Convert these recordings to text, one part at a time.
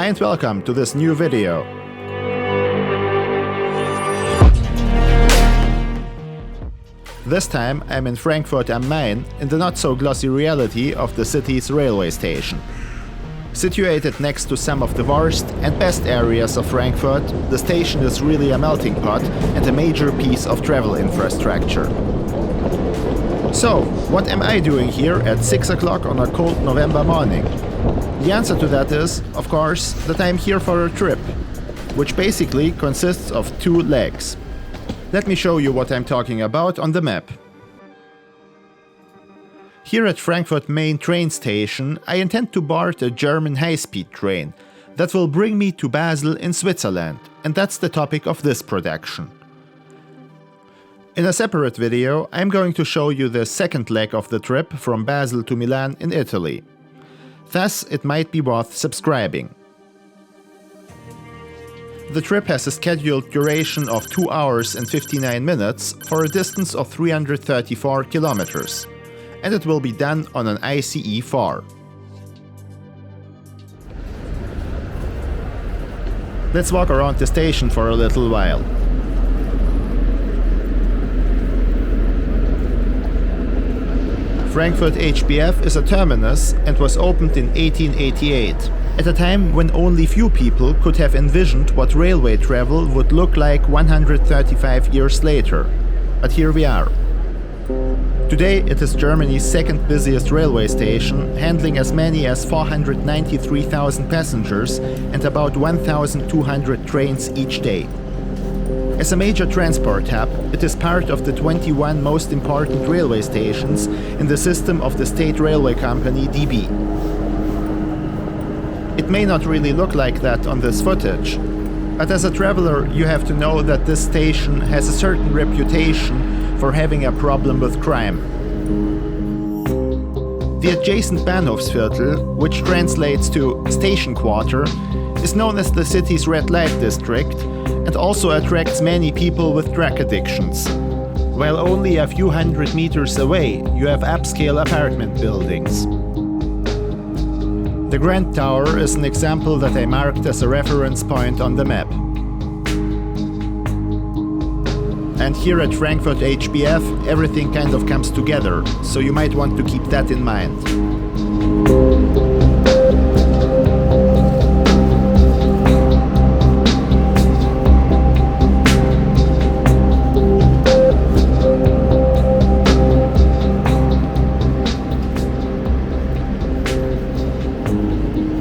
Hi and welcome to this new video. This time I'm in Frankfurt am Main in the not-so-glossy reality of the city's railway station. Situated next to some of the worst and best areas of Frankfurt, the station is really a melting pot and a major piece of travel infrastructure. So, what am I doing here at 6 o'clock on a cold November morning? The answer to that is, of course, that I'm here for a trip, which basically consists of two legs. Let me show you what I'm talking about on the map. Here at Frankfurt Main train station, I intend to board a German high-speed train that will bring me to Basel in Switzerland, and that's the topic of this production. In a separate video, I'm going to show you the second leg of the trip from Basel to Milan in Italy. Thus, it might be worth subscribing. The trip has a scheduled duration of 2 hours and 59 minutes for a distance of 334 kilometers, and it will be done on an ICE 4. Let's walk around the station for a little while. Frankfurt Hbf is a terminus and was opened in 1888, at a time when only few people could have envisioned what railway travel would look like 135 years later. But here we are. Today it is Germany's second busiest railway station, handling as many as 493,000 passengers and about 1,200 trains each day. As a major transport hub, it is part of the 21 most important railway stations in the system of the state railway company DB. It may not really look like that on this footage, but as a traveler you have to know that this station has a certain reputation for having a problem with crime. The adjacent Bahnhofsviertel, which translates to station quarter, is known as the city's red light district and also attracts many people with drug addictions. While only a few hundred meters away you have upscale apartment buildings. The Grand Tower is an example that I marked as a reference point on the map. And here at Frankfurt Hbf everything kind of comes together, so you might want to keep that in mind.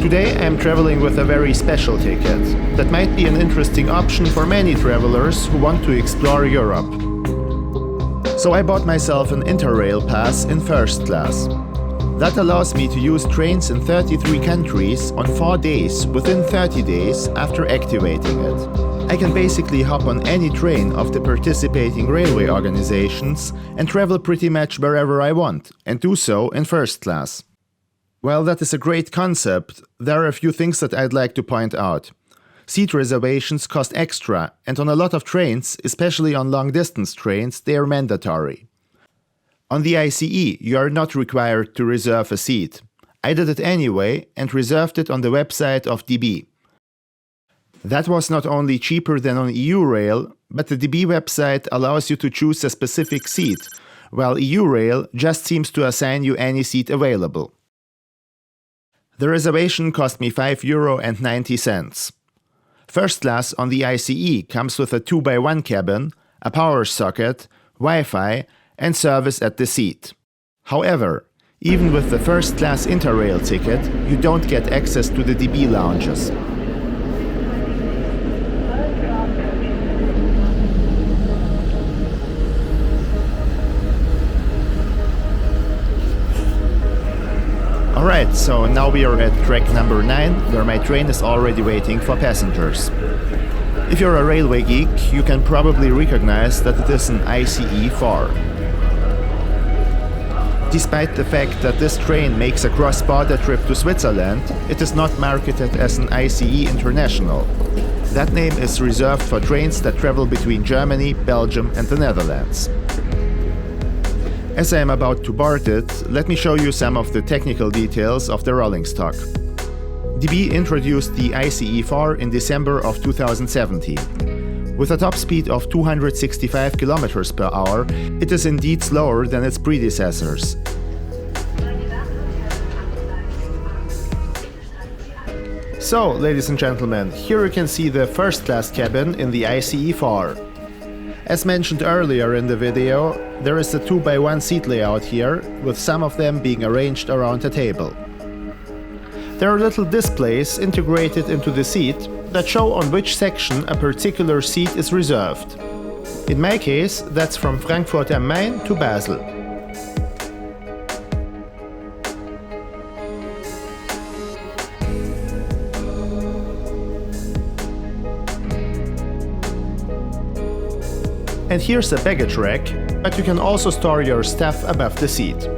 Today I'm traveling with a very special ticket that might be an interesting option for many travelers who want to explore Europe. So I bought myself an Interrail pass in first class. That allows me to use trains in 33 countries on 4 days within 30 days after activating it. I can basically hop on any train of the participating railway organizations and travel pretty much wherever I want, and do so in first class. While that is a great concept, there are a few things that I'd like to point out. Seat reservations cost extra, and on a lot of trains, especially on long-distance trains, they are mandatory. On the ICE, you are not required to reserve a seat. I did it anyway and reserved it on the website of DB. That was not only cheaper than on EU Rail, but the DB website allows you to choose a specific seat, while EU Rail just seems to assign you any seat available. The reservation cost me €5.90. First class on the ICE comes with a 2x1 cabin, a power socket, Wi-Fi and service at the seat. However, even with the first class Interrail ticket, you don't get access to the DB lounges. Alright, so now we are at track number 9, where my train is already waiting for passengers. If you're a railway geek, you can probably recognize that it is an ICE 4. Despite the fact that this train makes a cross-border trip to Switzerland, it is not marketed as an ICE International. That name is reserved for trains that travel between Germany, Belgium and the Netherlands. As I am about to board it, let me show you some of the technical details of the rolling stock. DB introduced the ICE4 in December of 2017. With a top speed of 265 km per hour, it is indeed slower than its predecessors. So, ladies and gentlemen, here you can see the first-class cabin in the ICE4. As mentioned earlier in the video, there is a 2x1 seat layout here, with some of them being arranged around a table. There are little displays integrated into the seat that show on which section a particular seat is reserved. In my case, that's from Frankfurt am Main to Basel. And here's a baggage rack, but you can also store your stuff above the seat.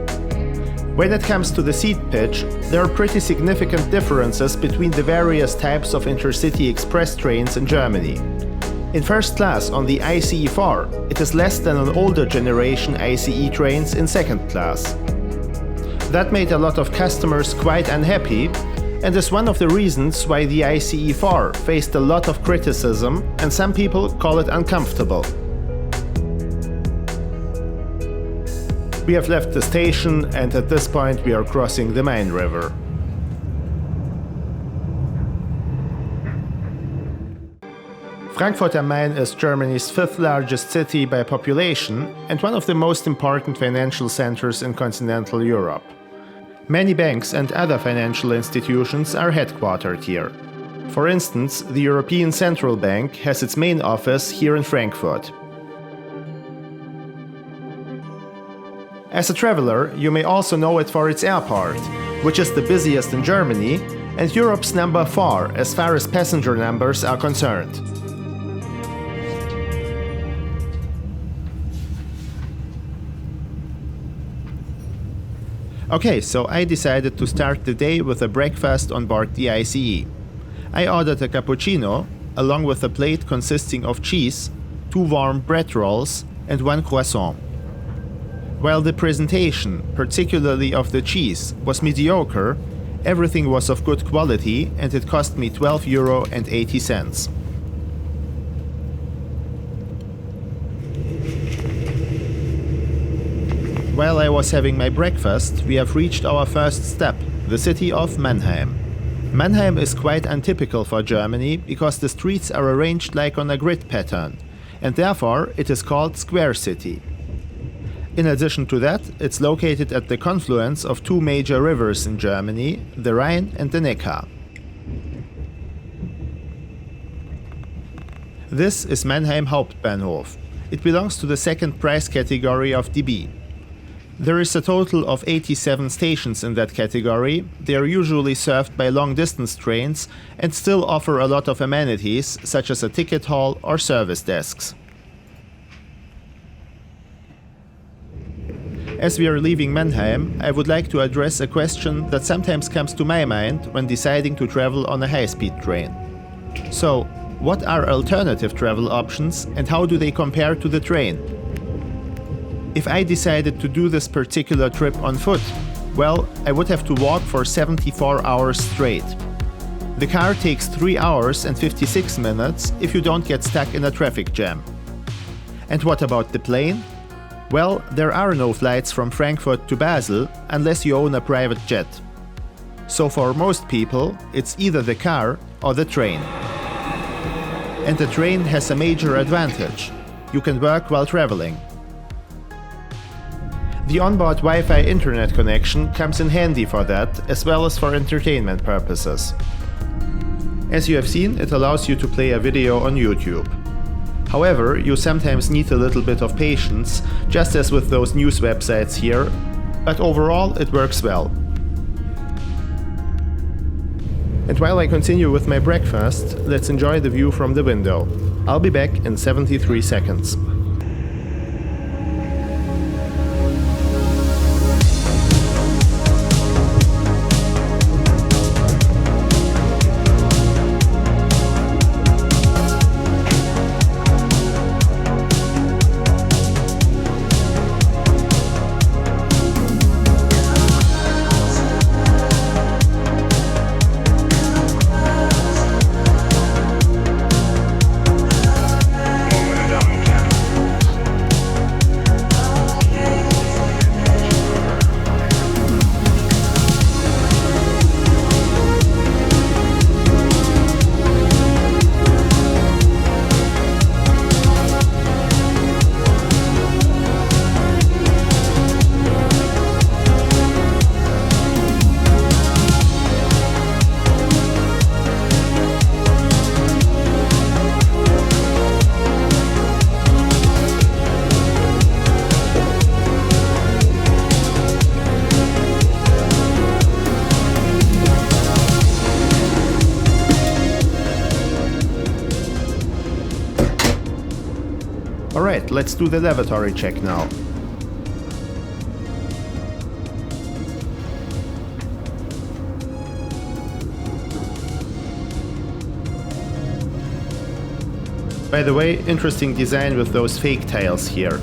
When it comes to the seat pitch, there are pretty significant differences between the various types of InterCity Express trains in Germany. In first class on the ICE4, it is less than an older generation ICE trains in second class. That made a lot of customers quite unhappy, and is one of the reasons why the ICE4 faced a lot of criticism, and some people call it uncomfortable. We have left the station, and at this point we are crossing the Main River. Frankfurt am Main is Germany's fifth largest city by population and one of the most important financial centers in continental Europe. Many banks and other financial institutions are headquartered here. For instance, the European Central Bank has its main office here in Frankfurt. As a traveler, you may also know it for its airport, which is the busiest in Germany and Europe's number 4 as far as passenger numbers are concerned. Okay, so I decided to start the day with a breakfast on board the ICE. I ordered a cappuccino, along with a plate consisting of cheese, 2 warm bread rolls and 1 croissant. While the presentation, particularly of the cheese, was mediocre, everything was of good quality and it cost me €12.80. While I was having my breakfast, we have reached our first step, the city of Mannheim. Mannheim is quite untypical for Germany because the streets are arranged like on a grid pattern, and therefore it is called Square City. In addition to that, it's located at the confluence of 2 major rivers in Germany, the Rhine and the Neckar. This is Mannheim Hauptbahnhof. It belongs to the second price category of DB. There is a total of 87 stations in that category. They are usually served by long-distance trains and still offer a lot of amenities, such as a ticket hall or service desks. As we are leaving Mannheim, I would like to address a question that sometimes comes to my mind when deciding to travel on a high-speed train. So, what are alternative travel options and how do they compare to the train? If I decided to do this particular trip on foot, well, I would have to walk for 74 hours straight. The car takes 3 hours and 56 minutes if you don't get stuck in a traffic jam. And what about the plane? Well, there are no flights from Frankfurt to Basel unless you own a private jet. So for most people, it's either the car or the train. And the train has a major advantage. You can work while traveling. The onboard Wi-Fi internet connection comes in handy for that, as well as for entertainment purposes. As you have seen, it allows you to play a video on YouTube. However, you sometimes need a little bit of patience, just as with those news websites here, but overall it works well. And while I continue with my breakfast, let's enjoy the view from the window. I'll be back in 73 seconds. Alright, let's do the lavatory check now. By the way, interesting design with those fake tiles here.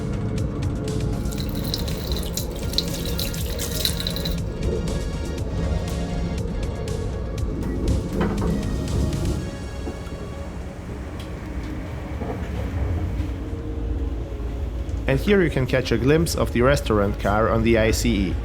And here you can catch a glimpse of the restaurant car on the ICE.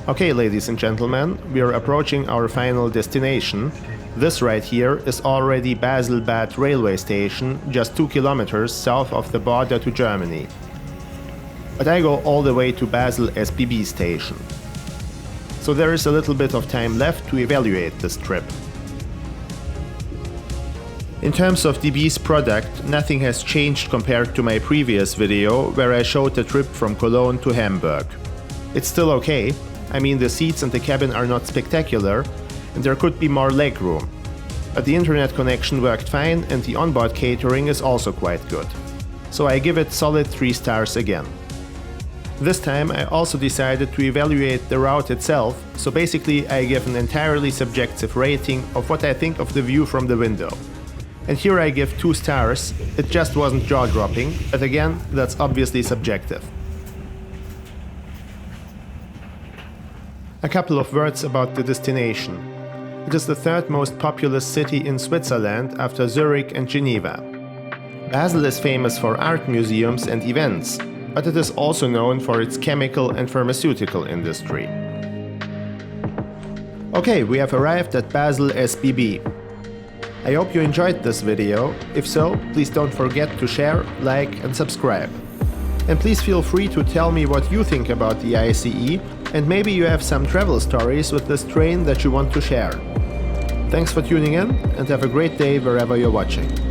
Okay, ladies and gentlemen, we are approaching our final destination. This right here is already Basel Bad railway station, just 2 kilometers south of the border to Germany. But I go all the way to Basel SBB station. So there is a little bit of time left to evaluate this trip. In terms of DB's product, nothing has changed compared to my previous video where I showed the trip from Cologne to Hamburg. It's still okay, I mean the seats and the cabin are not spectacular and there could be more legroom. But the internet connection worked fine and the onboard catering is also quite good. So I give it solid 3 stars again. This time I also decided to evaluate the route itself, so basically I give an entirely subjective rating of what I think of the view from the window. And here I give 2 stars, it just wasn't jaw-dropping, but again, that's obviously subjective. A couple of words about the destination. It is the 3rd most populous city in Switzerland after Zurich and Geneva. Basel is famous for art museums and events, but it is also known for its chemical and pharmaceutical industry. Okay, we have arrived at Basel SBB. I hope you enjoyed this video. If so, please don't forget to share, like and subscribe. And please feel free to tell me what you think about the ICE, and maybe you have some travel stories with this train that you want to share. Thanks for tuning in and have a great day wherever you're watching.